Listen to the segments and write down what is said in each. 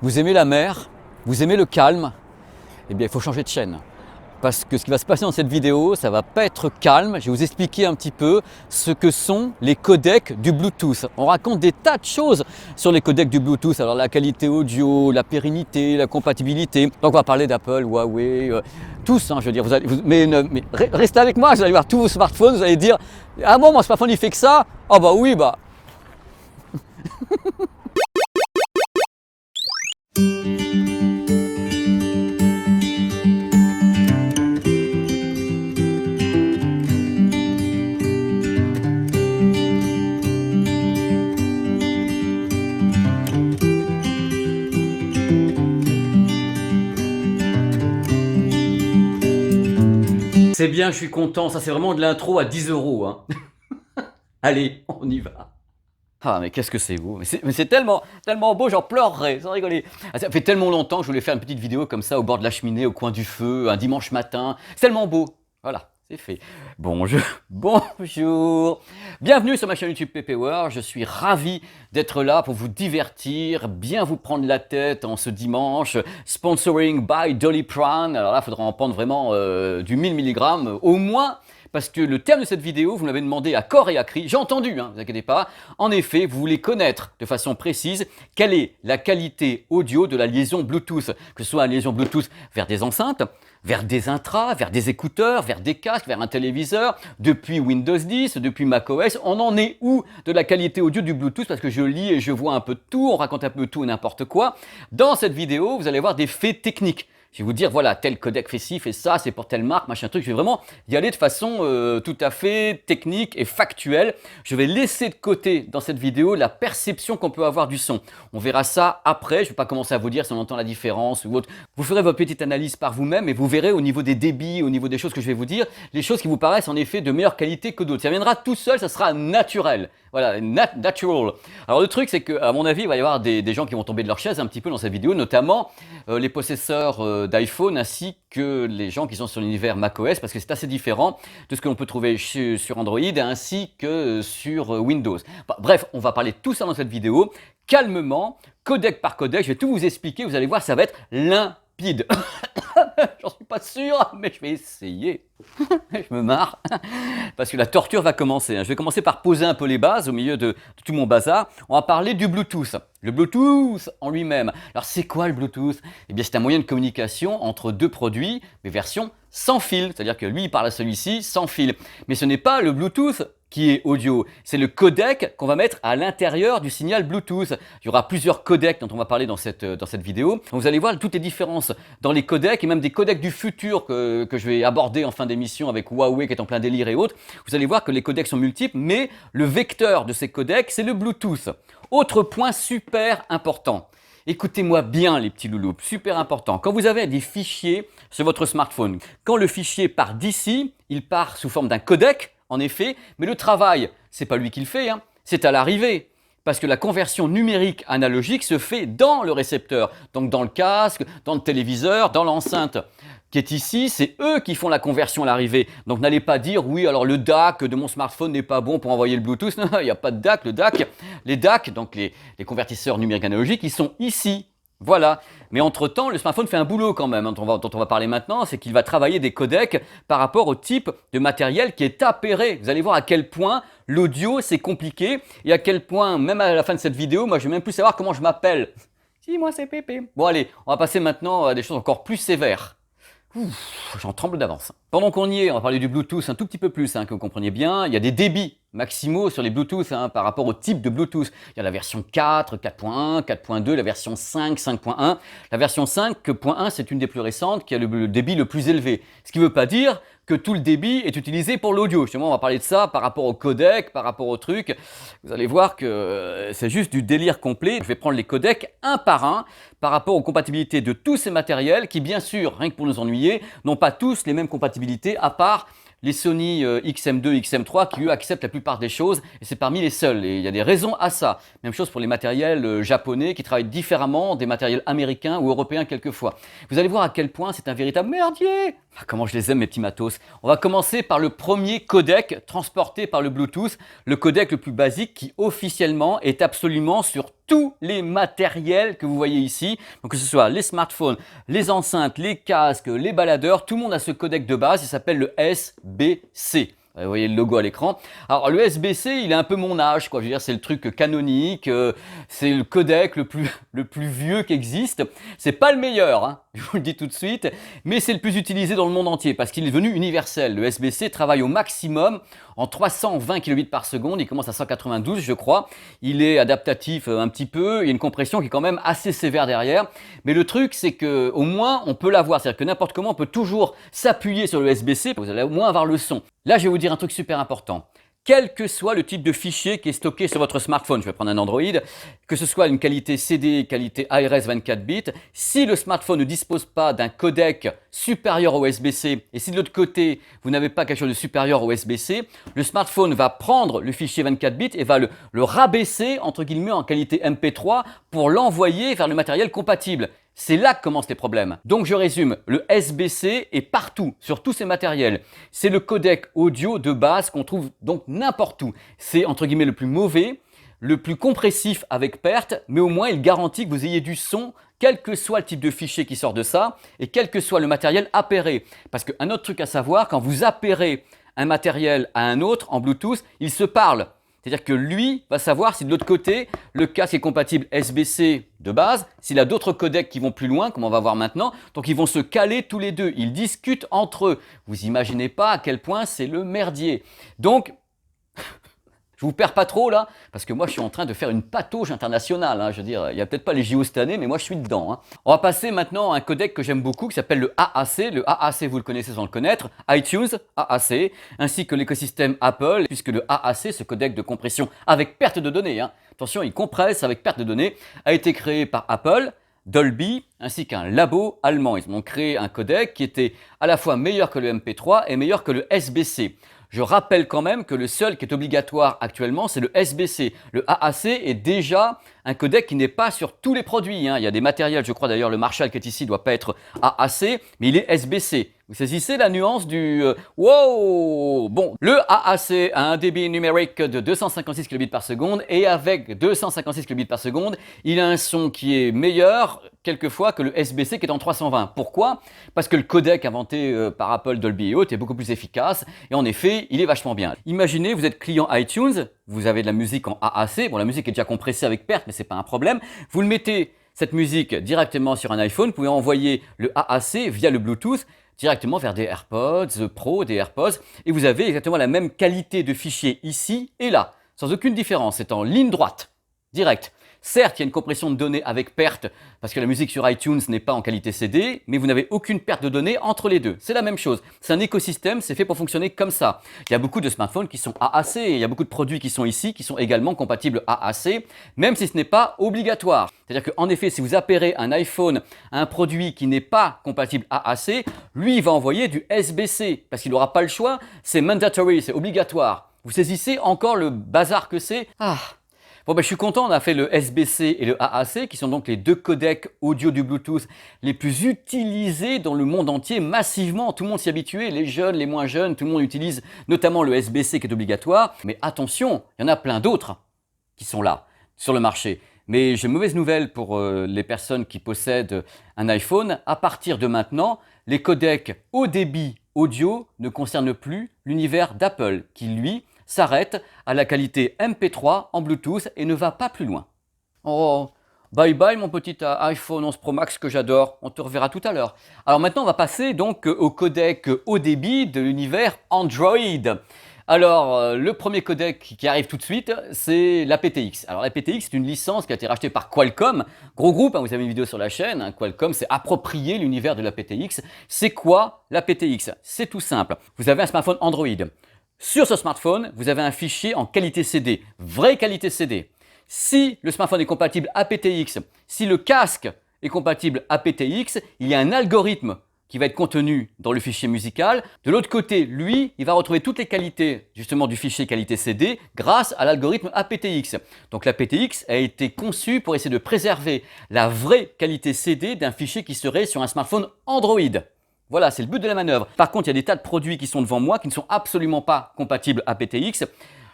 Vous aimez la mer, vous aimez le calme, eh bien il faut changer de chaîne. Parce que ce qui va se passer dans cette vidéo, ça va pas être calme. Je vais vous expliquer un petit peu ce que sont les codecs du Bluetooth. On raconte des tas de choses sur les codecs du Bluetooth. Alors la qualité audio, la pérennité, la compatibilité. Donc on va parler d'Apple, Huawei, tous. Je veux dire, mais restez avec moi, vous allez voir tous vos smartphones, vous allez dire ah bon, mon smartphone il fait que ça? Ah bah oui, bah. C'est bien, je suis content. Ça, c'est vraiment de l'intro à 10 €. Hein. Allez, on y va. Ah, mais qu'est-ce que c'est beau. Mais c'est tellement, tellement beau, j'en pleurerais, sans rigoler. Ah, ça fait tellement longtemps que je voulais faire une petite vidéo comme ça, au bord de la cheminée, au coin du feu, un dimanche matin. C'est tellement beau. Voilà, c'est fait. Bonjour, bonjour. Bienvenue sur ma chaîne YouTube PPWR. Je suis ravi d'être là pour vous divertir, bien vous prendre la tête en ce dimanche. Sponsoring by Doliprane. Alors là, il faudra en prendre vraiment du 1000 mg au moins. Parce que le thème de cette vidéo, vous m'avez demandé à corps et à cri, j'ai entendu, ne vous inquiétez pas. En effet, vous voulez connaître de façon précise quelle est la qualité audio de la liaison Bluetooth, que ce soit la liaison Bluetooth vers des enceintes, vers des intras, vers des écouteurs, vers des casques, vers un téléviseur, depuis Windows 10, depuis macOS, on en est où de la qualité audio du Bluetooth? Parce que je lis et je vois un peu de tout, on raconte un peu tout et n'importe quoi. Dans cette vidéo, vous allez voir des faits techniques. Je vais vous dire, voilà, tel codec fait ci, fait ça, c'est pour telle marque, machin truc. Je vais vraiment y aller de façon tout à fait technique et factuelle. Je vais laisser de côté dans cette vidéo la perception qu'on peut avoir du son. On verra ça après. Je ne vais pas commencer à vous dire si on entend la différence ou autre. Vous ferez votre petite analyse par vous-même et vous verrez au niveau des débits, au niveau des choses que je vais vous dire, les choses qui vous paraissent en effet de meilleure qualité que d'autres. Ça viendra tout seul, ça sera naturel. Voilà, natural. Alors le truc, c'est qu'à mon avis, il va y avoir des gens qui vont tomber de leur chaise un petit peu dans cette vidéo, notamment les possesseurs d'iPhone ainsi que les gens qui sont sur l'univers macOS, parce que c'est assez différent de ce que l'on peut trouver sur Android ainsi que sur Windows. Bref, on va parler de tout ça dans cette vidéo, calmement, codec par codec, je vais tout vous expliquer, vous allez voir, ça va être limpide. J'en suis pas sûr, mais je vais essayer. Je me marre, parce que la torture va commencer. Je vais commencer par poser un peu les bases au milieu de tout mon bazar. On va parler du Bluetooth. Le Bluetooth en lui-même. Alors c'est quoi le Bluetooth? Eh bien c'est un moyen de communication entre deux produits, mais version sans fil. C'est-à-dire que lui il parle à celui-ci sans fil. Mais ce n'est pas le Bluetooth qui est audio, c'est le codec qu'on va mettre à l'intérieur du signal Bluetooth. Il y aura plusieurs codecs dont on va parler dans cette vidéo. Donc vous allez voir toutes les différences dans les codecs et même des codecs du futur que je vais aborder en fin d'émission avec Huawei qui est en plein délire et autres. Vous allez voir que les codecs sont multiples, mais le vecteur de ces codecs, c'est le Bluetooth. Autre point super important. Écoutez-moi bien les petits loulous, super important. Quand vous avez des fichiers sur votre smartphone, quand le fichier part d'ici, il part sous forme d'un codec, en effet, mais le travail, c'est pas lui qui le fait, c'est à l'arrivée. Parce que la conversion numérique analogique se fait dans le récepteur, donc dans le casque, dans le téléviseur, dans l'enceinte qui est ici, c'est eux qui font la conversion à l'arrivée. Donc n'allez pas dire oui, alors le DAC de mon smartphone n'est pas bon pour envoyer le Bluetooth. Non, il n'y a pas de DAC. Le DAC, les DAC, donc les convertisseurs numériques analogiques, ils sont ici. Voilà. Mais entre-temps, le smartphone fait un boulot quand même, dont on va parler maintenant, c'est qu'il va travailler des codecs par rapport au type de matériel qui est appairé. Vous allez voir à quel point l'audio, c'est compliqué et à quel point, même à la fin de cette vidéo, moi, je ne vais même plus savoir comment je m'appelle. Si, moi, c'est Pépé. Bon, allez, on va passer maintenant à des choses encore plus sévères. J'en tremble d'avance. Pendant qu'on y est, on va parler du Bluetooth un tout petit peu plus, que vous compreniez bien. Il y a des débits maximaux sur les Bluetooth par rapport au type de Bluetooth. Il y a la version 4, 4.1, 4.2, la version 5, 5.1. La version 5.1, c'est une des plus récentes qui a le débit le plus élevé. Ce qui ne veut pas dire que tout le débit est utilisé pour l'audio. Justement, on va parler de ça par rapport au codec, par rapport au truc. Vous allez voir que c'est juste du délire complet. Je vais prendre les codecs un par un par rapport aux compatibilités de tous ces matériels qui, bien sûr, rien que pour nous ennuyer, n'ont pas tous les mêmes compatibilités à part les Sony XM2, XM3 qui eux acceptent la plupart des choses et c'est parmi les seuls. Et il y a des raisons à ça. Même chose pour les matériels japonais qui travaillent différemment des matériels américains ou européens quelquefois. Vous allez voir à quel point c'est un véritable merdier. Ah, comment je les aime mes petits matos. On va commencer par le premier codec transporté par le Bluetooth, le codec le plus basique qui officiellement est absolument sur tous les matériels que vous voyez ici. Donc que ce soit les smartphones, les enceintes, les casques, les baladeurs, tout le monde a ce codec de base, il s'appelle le SBC. Vous voyez le logo à l'écran. Alors le SBC, il est un peu mon âge, quoi. Je veux dire, c'est le truc canonique, c'est le codec le plus vieux qui existe. C'est pas le meilleur, hein, je vous le dis tout de suite, mais c'est le plus utilisé dans le monde entier parce qu'il est devenu universel. Le SBC travaille au maximum en 320 kilobits par seconde, il commence à 192 je crois. Il est adaptatif un petit peu, il y a une compression qui est quand même assez sévère derrière. Mais le truc, c'est que au moins on peut l'avoir, c'est-à-dire que n'importe comment on peut toujours s'appuyer sur le SBC, vous allez au moins avoir le son. Là, je vais vous dire un truc super important. Quel que soit le type de fichier qui est stocké sur votre smartphone, je vais prendre un Android, que ce soit une qualité CD, qualité ARS 24 bits, si le smartphone ne dispose pas d'un codec supérieur au SBC et si de l'autre côté, vous n'avez pas quelque chose de supérieur au SBC, le smartphone va prendre le fichier 24 bits et va le rabaisser entre guillemets en qualité MP3 pour l'envoyer vers le matériel compatible. C'est là que commencent les problèmes. Donc je résume, le SBC est partout, sur tous ces matériels. C'est le codec audio de base qu'on trouve donc n'importe où. C'est entre guillemets le plus mauvais, le plus compressif avec perte, mais au moins il garantit que vous ayez du son, quel que soit le type de fichier qui sort de ça, et quel que soit le matériel appairé. Parce qu'un autre truc à savoir, quand vous appairez un matériel à un autre en Bluetooth, ils se parlent. C'est-à-dire que lui va savoir si de l'autre côté, le casque est compatible SBC de base, s'il a d'autres codecs qui vont plus loin, comme on va voir maintenant. Donc ils vont se caler tous les deux, ils discutent entre eux. Vous imaginez pas à quel point c'est le merdier. Donc, je vous perds pas trop là, parce que moi je suis en train de faire une patauge internationale. Hein. Je veux dire, il n'y a peut-être pas les JO cette année, mais moi je suis dedans. Hein. On va passer maintenant à un codec que j'aime beaucoup, qui s'appelle le AAC. Le AAC, vous le connaissez sans le connaître, iTunes, AAC, ainsi que l'écosystème Apple, puisque le AAC, ce codec de compression avec perte de données, hein, attention, il compresse avec perte de données, a été créé par Apple, Dolby, ainsi qu'un labo allemand. Ils ont créé un codec qui était à la fois meilleur que le MP3 et meilleur que le SBC. Je rappelle quand même que le seul qui est obligatoire actuellement, c'est le SBC. Le AAC est déjà un codec qui n'est pas sur tous les produits. Hein. Il y a des matériels, je crois d'ailleurs le Marshall qui est ici ne doit pas être AAC, mais il est SBC. Vous saisissez la nuance du wow. Bon, le AAC a un débit numérique de 256 kilobits par seconde et avec 256 kilobits par seconde, il a un son qui est meilleur quelquefois que le SBC qui est en 320. Pourquoi? Parce que le codec inventé par Apple, Dolby et autres est beaucoup plus efficace et en effet, il est vachement bien. Imaginez, vous êtes client iTunes, vous avez de la musique en AAC, bon la musique est déjà compressée avec perte mais c'est pas un problème, vous le mettez cette musique directement sur un iPhone, vous pouvez envoyer le AAC via le Bluetooth directement vers des AirPods Pro, des AirPods, et vous avez exactement la même qualité de fichier ici et là, sans aucune différence, c'est en ligne droite, direct. Certes, il y a une compression de données avec perte, parce que la musique sur iTunes n'est pas en qualité CD, mais vous n'avez aucune perte de données entre les deux. C'est la même chose. C'est un écosystème, c'est fait pour fonctionner comme ça. Il y a beaucoup de smartphones qui sont AAC, et il y a beaucoup de produits qui sont ici, qui sont également compatibles AAC, même si ce n'est pas obligatoire. C'est-à-dire qu'en effet, si vous appairez un iPhone à un produit qui n'est pas compatible AAC, lui, il va envoyer du SBC, parce qu'il n'aura pas le choix, c'est mandatory, c'est obligatoire. Vous saisissez encore le bazar que c'est? Bon, ben, je suis content, on a fait le SBC et le AAC, qui sont donc les deux codecs audio du Bluetooth les plus utilisés dans le monde entier, massivement. Tout le monde s'y est habitué, les jeunes, les moins jeunes, tout le monde utilise notamment le SBC qui est obligatoire. Mais attention, il y en a plein d'autres qui sont là, sur le marché. Mais j'ai une mauvaise nouvelle pour les personnes qui possèdent un iPhone. À partir de maintenant, les codecs haut débit audio ne concernent plus l'univers d'Apple, qui lui s'arrête à la qualité MP3 en Bluetooth et ne va pas plus loin. Oh, bye bye mon petit iPhone 11 Pro Max que j'adore, on te reverra tout à l'heure. Alors maintenant on va passer donc au codec haut débit de l'univers Android. Alors le premier codec qui arrive tout de suite, c'est l'aptX. Alors l'aptX c'est une licence qui a été rachetée par Qualcomm, gros groupe, hein, vous avez une vidéo sur la chaîne, hein, Qualcomm s'est approprié l'univers de l'aptX. C'est quoi l'aptX? C'est tout simple, vous avez un smartphone Android. Sur ce smartphone, vous avez un fichier en qualité CD, vraie qualité CD. Si le smartphone est compatible aptX, si le casque est compatible aptX, il y a un algorithme qui va être contenu dans le fichier musical. De l'autre côté, lui, il va retrouver toutes les qualités justement du fichier qualité CD grâce à l'algorithme aptX. Donc l'aptX a été conçu pour essayer de préserver la vraie qualité CD d'un fichier qui serait sur un smartphone Android. Voilà, c'est le but de la manœuvre. Par contre, il y a des tas de produits qui sont devant moi qui ne sont absolument pas compatibles aptX.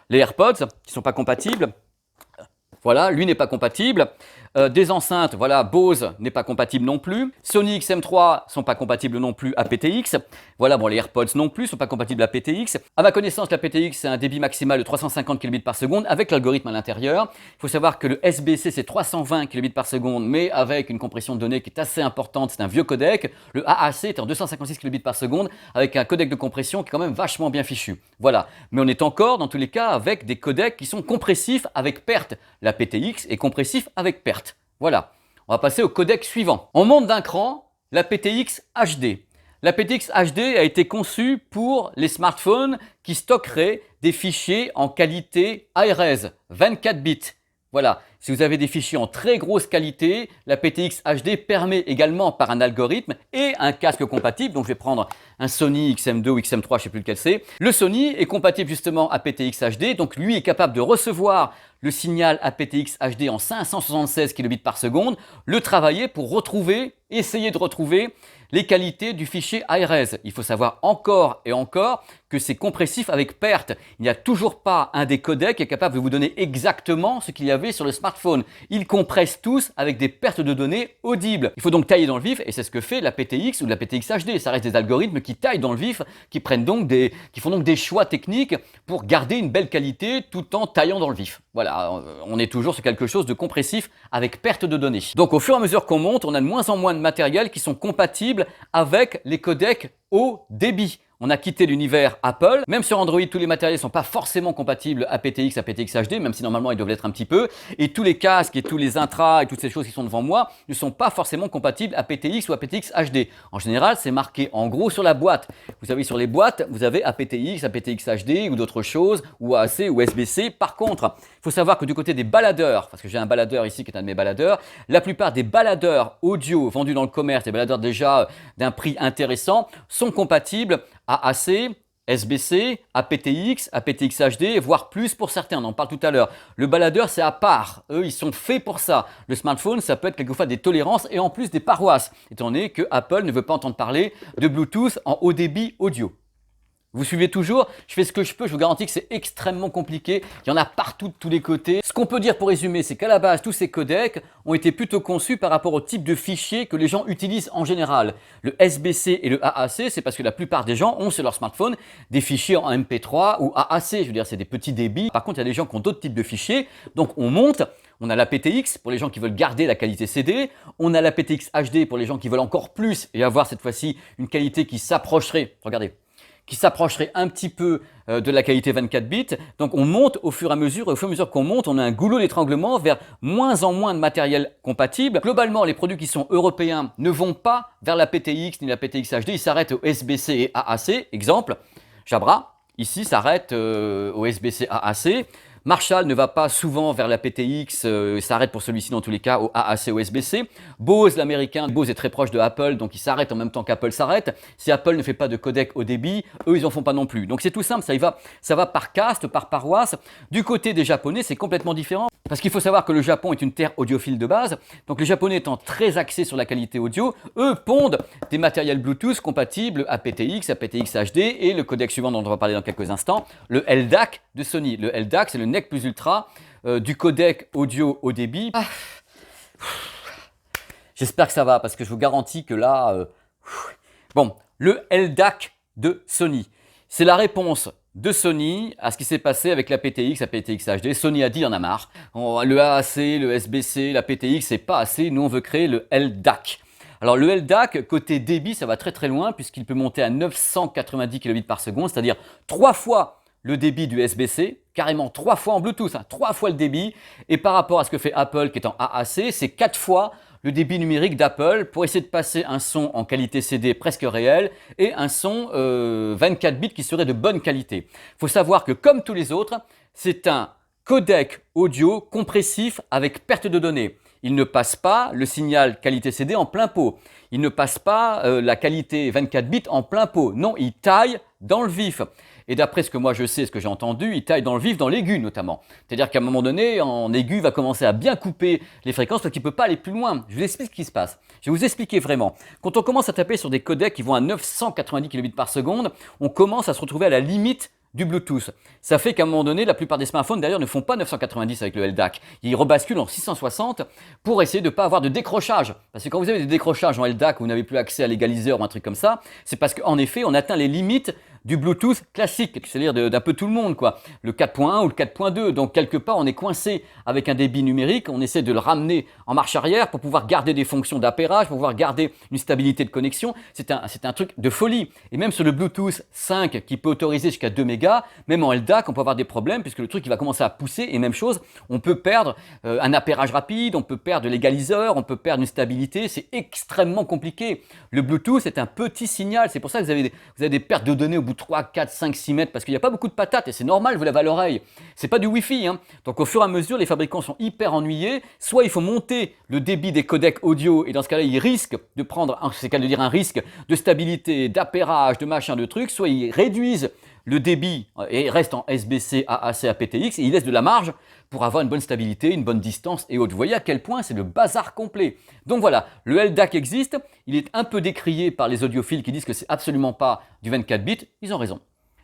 Les AirPods qui ne sont pas compatibles. Voilà, lui n'est pas compatible. Des enceintes, voilà, Bose n'est pas compatible non plus. Sony XM3 sont pas compatibles non plus aptX. Voilà, bon, les AirPods non plus sont pas compatibles aptX. À ma connaissance, l'aptX c'est un débit maximal de 350 kbps par seconde avec l'algorithme à l'intérieur. Il faut savoir que le SBC c'est 320 kbps par seconde, mais avec une compression de données qui est assez importante. C'est un vieux codec. Le AAC est en 256 kbps par seconde avec un codec de compression qui est quand même vachement bien fichu. Voilà, mais on est encore dans tous les cas avec des codecs qui sont compressifs avec perte. L'aptX est compressif avec perte. Voilà, on va passer au codec suivant. On monte d'un cran l'aptX HD. L'aptX HD a été conçu pour les smartphones qui stockeraient des fichiers en qualité iRes, 24 bits. Voilà, si vous avez des fichiers en très grosse qualité, l'aptX HD permet également par un algorithme et un casque compatible, donc je vais prendre un Sony XM2 ou XM3, je ne sais plus lequel c'est. Le Sony est compatible justement aptX HD, donc lui est capable de recevoir le signal aptX HD en 576 kbps par seconde, le travailler pour essayer de retrouver les qualités du fichier iRes. Il faut savoir encore et encore que c'est compressif avec perte. Il n'y a toujours pas un des codecs qui est capable de vous donner exactement ce qu'il y avait sur le smartphone. Ils compressent tous avec des pertes de données audibles. Il faut donc tailler dans le vif et c'est ce que fait l'aptX ou l'aptX HD. Ça reste des algorithmes qui taillent dans le vif, qui font donc des choix techniques pour garder une belle qualité tout en taillant dans le vif. Voilà, on est toujours sur quelque chose de compressif avec perte de données. Donc au fur et à mesure qu'on monte, on a de moins en moins de matériel qui sont compatibles avec les codecs haut débit. On a quitté l'univers Apple. Même sur Android, tous les matériels ne sont pas forcément compatibles aptX, aptX HD, même si normalement ils doivent l'être un petit peu. Et tous les casques et tous les intras et toutes ces choses qui sont devant moi ne sont pas forcément compatibles aptX ou aptX HD. En général, c'est marqué en gros sur la boîte. Vous savez, sur les boîtes, vous avez aptX, aptX HD ou d'autres choses, ou AAC ou SBC. Par contre, il faut savoir que du côté des baladeurs, parce que j'ai un baladeur ici qui est un de mes baladeurs, la plupart des baladeurs audio vendus dans le commerce, des baladeurs déjà d'un prix intéressant, sont compatibles AAC, SBC, aptX, aptX HD, voire plus pour certains, on en parle tout à l'heure. Le baladeur, c'est à part. Eux, ils sont faits pour ça. Le smartphone, ça peut être quelquefois des tolérances et en plus des paroisses, étant donné que Apple ne veut pas entendre parler de Bluetooth en haut débit audio. Vous suivez toujours, je fais ce que je peux, je vous garantis que c'est extrêmement compliqué, il y en a partout de tous les côtés. Ce qu'on peut dire pour résumer, c'est qu'à la base, tous ces codecs ont été plutôt conçus par rapport au type de fichier que les gens utilisent en général. Le SBC et le AAC, c'est parce que la plupart des gens ont sur leur smartphone des fichiers en MP3 ou AAC, je veux dire c'est des petits débits. Par contre, il y a des gens qui ont d'autres types de fichiers, donc on monte. On a l'aptX pour les gens qui veulent garder la qualité CD, on a l'aptX HD pour les gens qui veulent encore plus et avoir cette fois-ci une qualité qui s'approcherait, regardez, qui s'approcherait un petit peu de la qualité 24 bits. Donc on monte au fur et à mesure qu'on monte, on a un goulot d'étranglement vers moins en moins de matériel compatible. Globalement, les produits qui sont européens ne vont pas vers la PTX ni la PTX HD, ils s'arrêtent au SBC et AAC. Exemple, Jabra, ici s'arrête au SBC AAC. Marshall ne va pas souvent vers la PTX, s'arrête pour celui-ci dans tous les cas au AAC ou SBC. Bose, l'américain, Bose est très proche de Apple, donc il s'arrête en même temps qu'Apple s'arrête. Si Apple ne fait pas de codec haut débit, eux ils n'en font pas non plus. Donc c'est tout simple, ça va par caste, par paroisse. Du côté des Japonais, c'est complètement différent. Parce qu'il faut savoir que le Japon est une terre audiophile de base. Donc les Japonais étant très axés sur la qualité audio, eux pondent des matériels Bluetooth compatibles aptX, aptX HD et le codec suivant dont on va parler dans quelques instants, le LDAC de Sony. Le LDAC, c'est le NEC plus ultra du codec audio haut débit. J'espère que ça va parce que je vous garantis que là... Bon, le LDAC de Sony, c'est la réponse de Sony à ce qui s'est passé avec la PTX, la PTX HD. Sony a dit, il y en a marre. Le AAC, le SBC, la PTX, c'est pas assez. Nous, on veut créer le LDAC. Alors le LDAC, côté débit, ça va très très loin puisqu'il peut monter à 990 kbps par seconde, c'est-à-dire 3 fois le débit du SBC, carrément 3 fois en Bluetooth, 3 fois le débit. Et par rapport à ce que fait Apple qui est en AAC, c'est 4 fois le débit numérique d'Apple pour essayer de passer un son en qualité CD presque réel et un son 24 bits qui serait de bonne qualité. Il faut savoir que comme tous les autres, c'est un codec audio compressif avec perte de données. Il ne passe pas le signal qualité CD en plein pot. Il ne passe pas la qualité 24 bits en plein pot. Non, il taille dans le vif. Et d'après ce que moi je sais, ce que j'ai entendu, il taille dans le vif, dans l'aigu notamment. C'est-à-dire qu'à un moment donné, en aigu, il va commencer à bien couper les fréquences parce qu'il ne peut pas aller plus loin. Je vous explique ce qui se passe. Je vais vous expliquer vraiment. Quand on commence à taper sur des codecs qui vont à 990 kbps par seconde, on commence à se retrouver à la limite du Bluetooth. Ça fait qu'à un moment donné, la plupart des smartphones d'ailleurs ne font pas 990 avec le LDAC. Ils rebasculent en 660 pour essayer de ne pas avoir de décrochage. Parce que quand vous avez des décrochages en LDAC, vous n'avez plus accès à l'égaliseur ou un truc comme ça, c'est parce qu'en effet, on atteint les limites du Bluetooth classique, c'est-à-dire d'un peu tout le monde, quoi. Le 4.1 ou le 4.2. Donc quelque part, on est coincé avec un débit numérique. On essaie de le ramener en marche arrière pour pouvoir garder des fonctions d'appairage, pour pouvoir garder une stabilité de connexion. C'est un truc de folie. Et même sur le Bluetooth 5 qui peut autoriser jusqu'à 2 mégas, même en LDAC, on peut avoir des problèmes puisque le truc il va commencer à pousser. Et même chose, on peut perdre un appairage rapide, on peut perdre l'égaliseur, on peut perdre une stabilité. C'est extrêmement compliqué. Le Bluetooth est un petit signal. C'est pour ça que vous avez des pertes de données au bout de 3, 4, 5, 6 mètres parce qu'il n'y a pas beaucoup de patates et c'est normal, vous l'avez à l'oreille. C'est pas du Wi-Fi. Hein. Donc au fur et à mesure, les fabricants sont hyper ennuyés. Soit il faut monter le débit des codecs audio et dans ce cas-là, ils risquent de prendre, c'est qu'à le dire, un risque de stabilité, d'appairage, de machin, de trucs. Soit ils réduisent le débit et restent en SBC, AAC, aptX et ils laissent de la marge pour avoir une bonne stabilité, une bonne distance et autres. Vous voyez à quel point c'est le bazar complet. Donc voilà, le LDAC existe, il est un peu décrié par les audiophiles qui disent que c'est absolument pas du 24 bits, ils ont raison.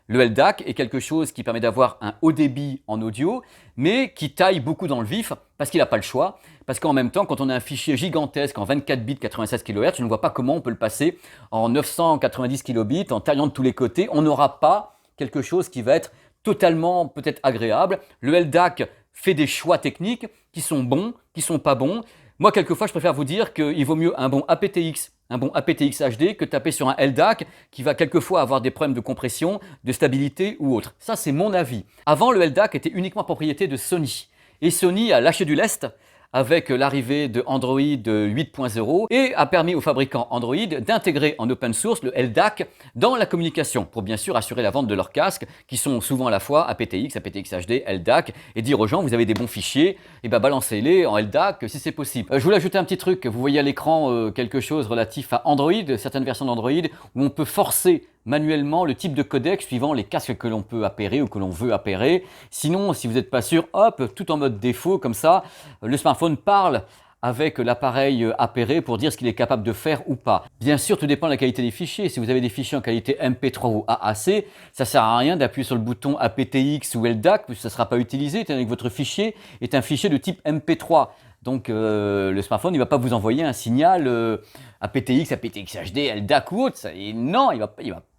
Le LDAC est quelque chose qui permet d'avoir un haut débit en audio, mais qui taille beaucoup dans le vif parce qu'il n'a pas le choix. Parce qu'en même temps, quand on a un fichier gigantesque en 24 bits 96 kHz, je ne vois pas comment on peut le passer en 990 kilobits, en taillant de tous les côtés. On n'aura pas quelque chose qui va être totalement peut-être agréable. Le LDAC fait des choix techniques qui sont bons, qui sont pas bons. Moi, quelquefois, je préfère vous dire qu'il vaut mieux un bon aptX HD que taper sur un LDAC qui va quelquefois avoir des problèmes de compression, de stabilité ou autre. Ça, c'est mon avis. Avant, le LDAC était uniquement propriété de Sony. Et Sony a lâché du lest avec l'arrivée de Android 8.0 et a permis aux fabricants Android d'intégrer en open source le LDAC dans la communication pour bien sûr assurer la vente de leurs casques qui sont souvent à la fois aptX, aptX HD, LDAC et dire aux gens vous avez des bons fichiers, et ben balancez-les en LDAC si c'est possible. Je voulais ajouter un petit truc, vous voyez à l'écran quelque chose relatif à Android, certaines versions d'Android où on peut forcer manuellement le type de codec suivant les casques que l'on peut appairer ou que l'on veut appairer. Sinon, si vous n'êtes pas sûr, hop, tout en mode défaut, comme ça, le smartphone parle avec l'appareil appairé pour dire ce qu'il est capable de faire ou pas. Bien sûr, tout dépend de la qualité des fichiers. Si vous avez des fichiers en qualité MP3 ou AAC, ça ne sert à rien d'appuyer sur le bouton aptX ou LDAC, puisque ça ne sera pas utilisé, étant donné que votre fichier est un fichier de type MP3. Donc le smartphone ne va pas vous envoyer un signal aptX, aptX HD, LDAC ou autre. Non, il va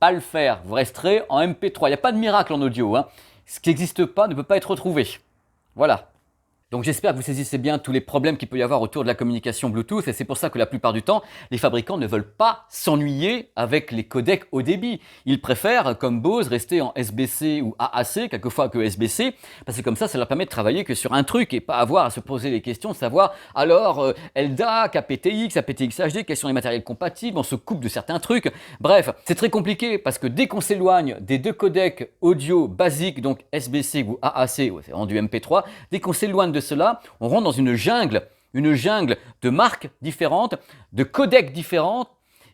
pas le faire. Vous resterez en MP3. Il n'y a pas de miracle en audio. Hein. Ce qui n'existe pas ne peut pas être retrouvé. Voilà. Donc j'espère que vous saisissez bien tous les problèmes qu'il peut y avoir autour de la communication Bluetooth et c'est pour ça que la plupart du temps, les fabricants ne veulent pas s'ennuyer avec les codecs haut débit. Ils préfèrent, comme Bose, rester en SBC ou AAC, quelquefois que SBC, parce que comme ça leur permet de travailler que sur un truc et pas avoir à se poser les questions de savoir alors LDAC, aptX, aptX HD, quels sont les matériels compatibles, on se coupe de certains trucs. Bref, c'est très compliqué parce que dès qu'on s'éloigne des deux codecs audio basiques, donc SBC ou AAC, c'est rendu MP3, dès qu'on s'éloigne de cela, on rentre dans une jungle de marques différentes, de codecs différents,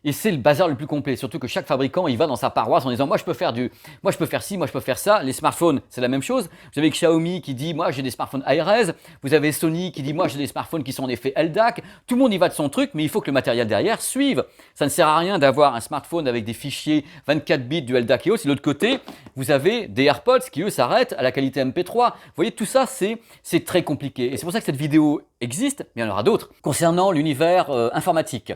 et c'est le bazar le plus complet. Surtout que chaque fabricant, il va dans sa paroisse en disant moi je peux faire ci, moi je peux faire ça. Les smartphones, c'est la même chose. Vous avez Xiaomi qui dit moi j'ai des smartphones ARS, vous avez Sony qui dit moi j'ai des smartphones qui sont en effet LDAC. Tout le monde y va de son truc, mais il faut que le matériel derrière suive. Ça ne sert à rien d'avoir un smartphone avec des fichiers 24 bits du LDAC et autres. Et de l'autre côté, vous avez des AirPods qui eux s'arrêtent à la qualité MP3. Vous voyez, tout ça c'est très compliqué. Et c'est pour ça que cette vidéo existe, mais il y en aura d'autres. Concernant l'univers informatique.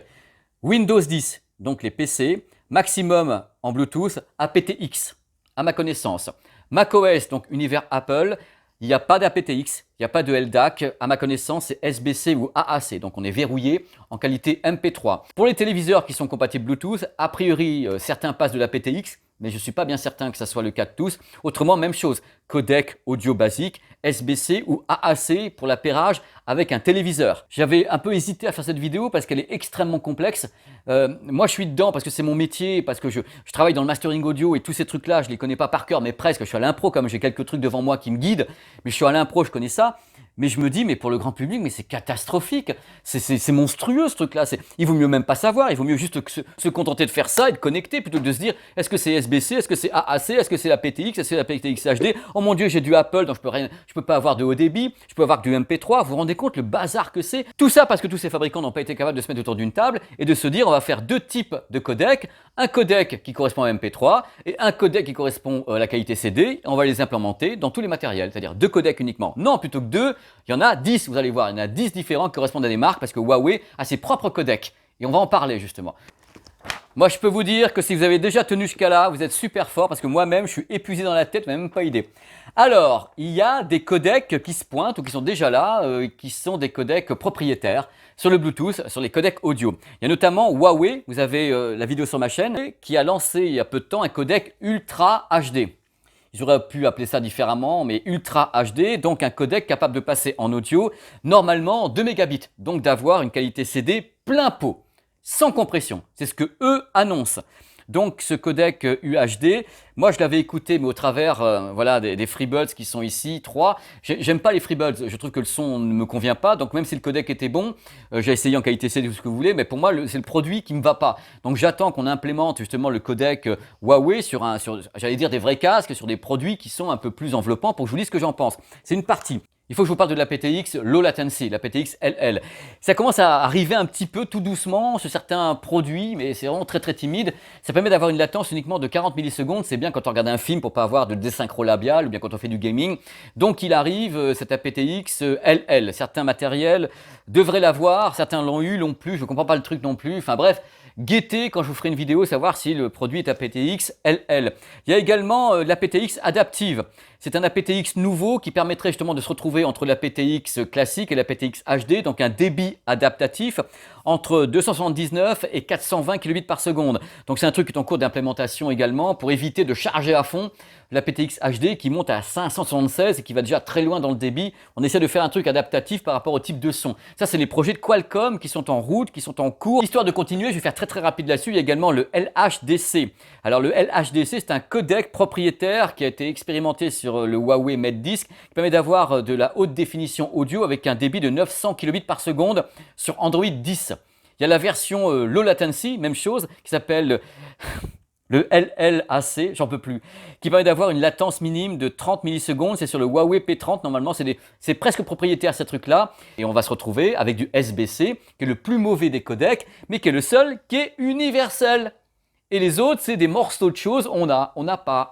Windows 10, donc les PC, maximum en Bluetooth, aptX, à ma connaissance. macOS, donc univers Apple, il n'y a pas d'aptX, il n'y a pas de LDAC, à ma connaissance c'est SBC ou AAC, donc on est verrouillé en qualité MP3. Pour les téléviseurs qui sont compatibles Bluetooth, a priori certains passent de l'aptX, mais je ne suis pas bien certain que ça soit le cas de tous. Autrement, même chose, codec audio basique, SBC ou AAC pour l'appairage avec un téléviseur. J'avais un peu hésité à faire cette vidéo parce qu'elle est extrêmement complexe. Moi, je suis dedans parce que c'est mon métier, parce que je travaille dans le mastering audio et tous ces trucs-là, je ne les connais pas par cœur, mais presque. Je suis à l'impro, comme j'ai quelques trucs devant moi qui me guident, mais je suis à l'impro, je connais ça. Mais je me dis, mais pour le grand public, mais c'est catastrophique, c'est monstrueux ce truc-là. Il vaut mieux même pas savoir, il vaut mieux juste se contenter de faire ça et de connecter plutôt que de se dire, est-ce que c'est SBC, est-ce que c'est AAC, est-ce que c'est la PTX, est-ce que c'est la PTX HD. Oh mon Dieu, j'ai du Apple, donc je peux pas avoir de haut débit, je peux avoir que du MP3. Vous vous rendez compte le bazar que c'est? Tout ça parce que tous ces fabricants n'ont pas été capables de se mettre autour d'une table et de se dire, on va faire deux types de codecs, un codec qui correspond à MP3 et un codec qui correspond à la qualité CD. On va les implémenter dans tous les matériels, c'est-à-dire deux codecs uniquement. Non, plutôt que deux, il y en a 10, vous allez voir, il y en a 10 différents qui correspondent à des marques parce que Huawei a ses propres codecs. Et on va en parler justement. Moi, je peux vous dire que si vous avez déjà tenu jusqu'à là, vous êtes super fort parce que moi-même, je suis épuisé dans la tête, même pas idée. Alors, il y a des codecs qui se pointent ou qui sont déjà là, qui sont des codecs propriétaires sur le Bluetooth, sur les codecs audio. Il y a notamment Huawei, vous avez la vidéo sur ma chaîne, qui a lancé il y a peu de temps un codec Ultra HD. Ils auraient pu appeler ça différemment, mais Ultra HD, donc un codec capable de passer en audio, normalement 2 mégabits, donc d'avoir une qualité CD plein pot, sans compression. C'est ce que eux annoncent. Donc ce codec UHD, moi je l'avais écouté mais au travers voilà, des FreeBuds qui sont ici, 3. J'aime pas les FreeBuds, je trouve que le son ne me convient pas, donc même si le codec était bon, j'ai essayé en qualité CD tout ce que vous voulez, mais pour moi c'est le produit qui me va pas. Donc j'attends qu'on implémente justement le codec Huawei sur j'allais dire des vrais casques, sur des produits qui sont un peu plus enveloppants pour que je vous dise ce que j'en pense. C'est une partie. Il faut que je vous parle de la PTX Low Latency, la PTX LL. Ça commence à arriver un petit peu tout doucement sur certains produits, mais c'est vraiment très très timide. Ça permet d'avoir une latence uniquement de 40 millisecondes. C'est bien quand on regarde un film pour pas avoir de désynchro labial ou bien quand on fait du gaming. Donc il arrive, cette aptX LL. Certains matériels devraient l'avoir, certains l'ont eu, l'ont plus. Je ne comprends pas le truc non plus. Enfin bref, guettez quand je vous ferai une vidéo, savoir si le produit est aptX LL. Il y a également l'aptX adaptive. C'est un aptX nouveau qui permettrait justement de se retrouver entre l'aptX classique et l'aptX HD, donc un débit adaptatif entre 279 et 420 kilobits par seconde. Donc c'est un truc qui est en cours d'implémentation également pour éviter de charger à fond l'aptX HD qui monte à 576 et qui va déjà très loin dans le débit. On essaie de faire un truc adaptatif par rapport au type de son. Ça, c'est les projets de Qualcomm qui sont en route, qui sont en cours. Histoire de continuer, je vais faire très très rapide là-dessus. Il y a également le LHDC. Alors le LHDC, c'est un codec propriétaire qui a été expérimenté sur le Huawei MateDisc qui permet d'avoir de la haute définition audio avec un débit de 900 kilobits par seconde sur Android 10. Il y a la version Low Latency, même chose, qui s'appelle le LLAC, j'en peux plus, qui permet d'avoir une latence minime de 30 millisecondes. C'est sur le Huawei P30, normalement c'est presque propriétaire ces trucs-là. Et on va se retrouver avec du SBC, qui est le plus mauvais des codecs, mais qui est le seul qui est universel. Et les autres, c'est des morceaux de choses. On n'a pas.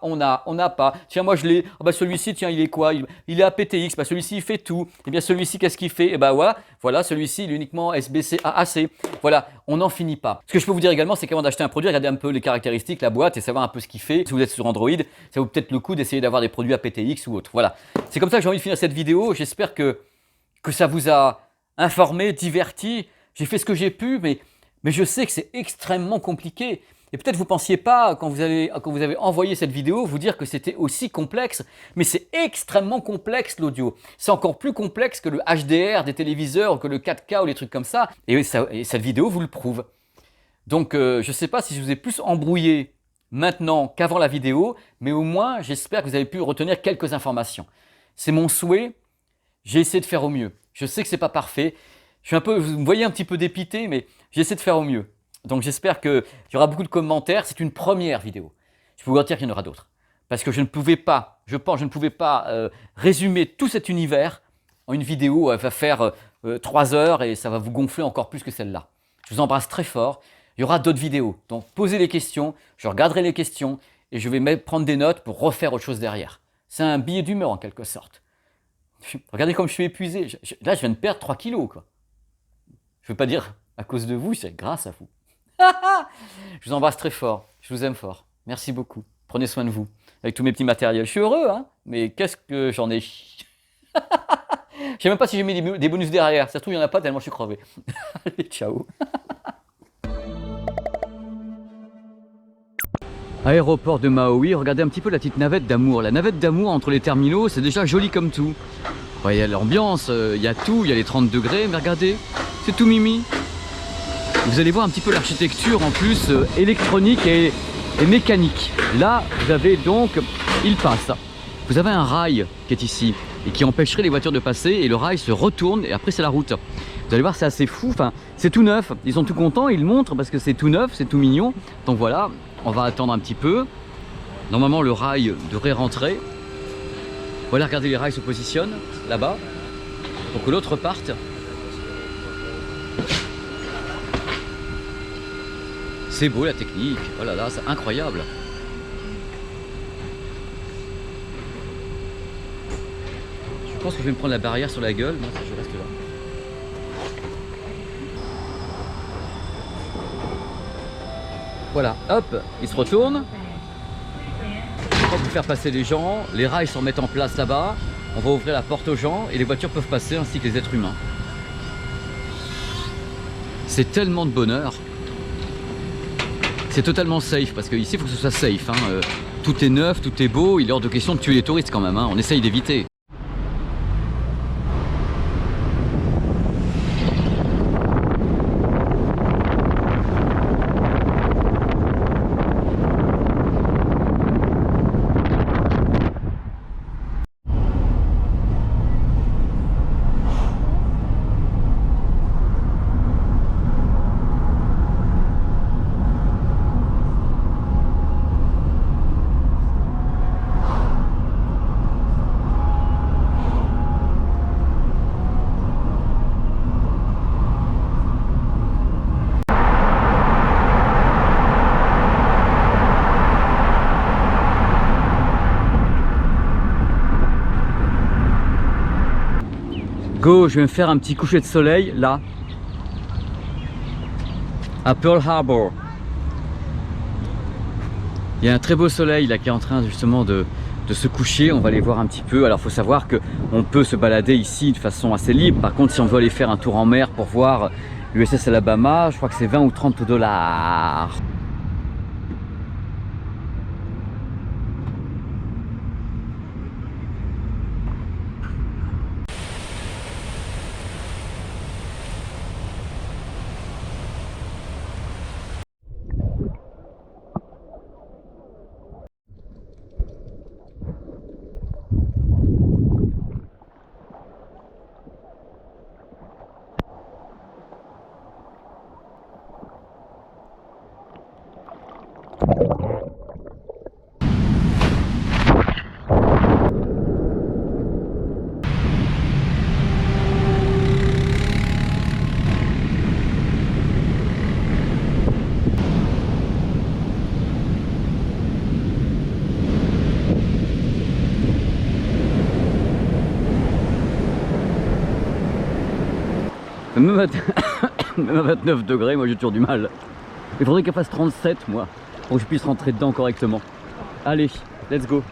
Tiens, moi je l'ai. Oh bah celui-ci, tiens, il est quoi? Il est aptX. Bah celui-ci, il fait tout. Et bien celui-ci, qu'est-ce qu'il fait? Et bah ouais, voilà, celui-ci, il est uniquement SBC AAC. Voilà, on n'en finit pas. Ce que je peux vous dire également, c'est qu'avant d'acheter un produit, regardez un peu les caractéristiques, la boîte et savoir un peu ce qu'il fait. Si vous êtes sur Android, ça vaut peut-être le coup d'essayer d'avoir des produits aptX ou autre. Voilà. C'est comme ça que j'ai envie de finir cette vidéo. J'espère que ça vous a informé, diverti. J'ai fait ce que j'ai pu, mais je sais que c'est extrêmement compliqué. Et peut-être vous ne pensiez pas, quand vous avez envoyé cette vidéo, vous dire que c'était aussi complexe. Mais c'est extrêmement complexe l'audio. C'est encore plus complexe que le HDR des téléviseurs, ou que le 4K ou les trucs comme ça. Et cette vidéo vous le prouve. Donc je ne sais pas si je vous ai plus embrouillé maintenant qu'avant la vidéo, mais au moins j'espère que vous avez pu retenir quelques informations. C'est mon souhait. J'ai essayé de faire au mieux. Je sais que ce n'est pas parfait. Vous me voyez un petit peu dépité, mais j'essaie de faire au mieux. Donc j'espère qu'il y aura beaucoup de commentaires. C'est une première vidéo. Je peux vous garantir qu'il y en aura d'autres. Parce que je ne pouvais pas, résumer tout cet univers en une vidéo. Elle va faire 3 heures et ça va vous gonfler encore plus que celle-là. Je vous embrasse très fort. Il y aura d'autres vidéos. Donc posez les questions, je regarderai les questions et je vais prendre des notes pour refaire autre chose derrière. C'est un billet d'humeur en quelque sorte. Regardez comme je suis épuisé. Là, je viens de perdre 3 kilos, quoi. Je ne veux pas dire à cause de vous, c'est grâce à vous. Je vous embrasse très fort, je vous aime fort. Merci beaucoup. Prenez soin de vous avec tous mes petits matériels. Je suis heureux, hein, mais qu'est-ce que j'en ai. Je sais même pas si j'ai mis des bonus derrière. Ça se trouve, il n'y en a pas tellement je suis crevé. Allez, ciao. Aéroport de Maui, regardez un petit peu la petite navette d'amour. La navette d'amour entre les terminaux, c'est déjà joli comme tout. Il y a l'ambiance, il y a tout, il y a les 30 degrés, mais regardez, c'est tout mimi. Vous allez voir un petit peu l'architecture en plus électronique et mécanique. Là, vous avez donc, il passe. Vous avez un rail qui est ici et qui empêcherait les voitures de passer et le rail se retourne et après c'est la route. Vous allez voir, c'est assez fou, enfin, c'est tout neuf. Ils sont tout contents, ils le montrent parce que c'est tout neuf, c'est tout mignon. Donc voilà, on va attendre un petit peu. Normalement, le rail devrait rentrer. Voilà, regardez, les rails se positionnent là-bas pour que l'autre parte. C'est beau la technique, oh là là, c'est incroyable. Je pense que je vais me prendre la barrière sur la gueule, moi je reste là. Voilà, hop, il se retourne. On va faire passer les gens, les rails se remettent en place là-bas. On va ouvrir la porte aux gens et les voitures peuvent passer ainsi que les êtres humains. C'est tellement de bonheur. C'est totalement safe parce qu'ici il faut que ce soit safe. Hein. Tout est neuf, tout est beau, il est hors de question de tuer les touristes quand même. Hein. On essaye d'éviter. Go, je vais me faire un petit coucher de soleil là, à Pearl Harbor. Il y a un très beau soleil là qui est en train justement de se coucher. On va aller voir un petit peu. Alors il faut savoir qu'on peut se balader ici de façon assez libre. Par contre, si on veut aller faire un tour en mer pour voir l'USS Alabama, je crois que c'est 20 ou 30 $. Même à 29 degrés, moi j'ai toujours du mal. Il faudrait qu'elle fasse 37 moi, pour que je puisse rentrer dedans correctement. Allez, let's go.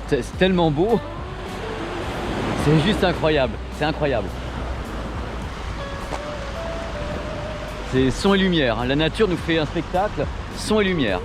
C'est tellement beau, c'est juste incroyable, c'est incroyable. C'est son et lumière, hein. La nature nous fait un spectacle, son et lumière.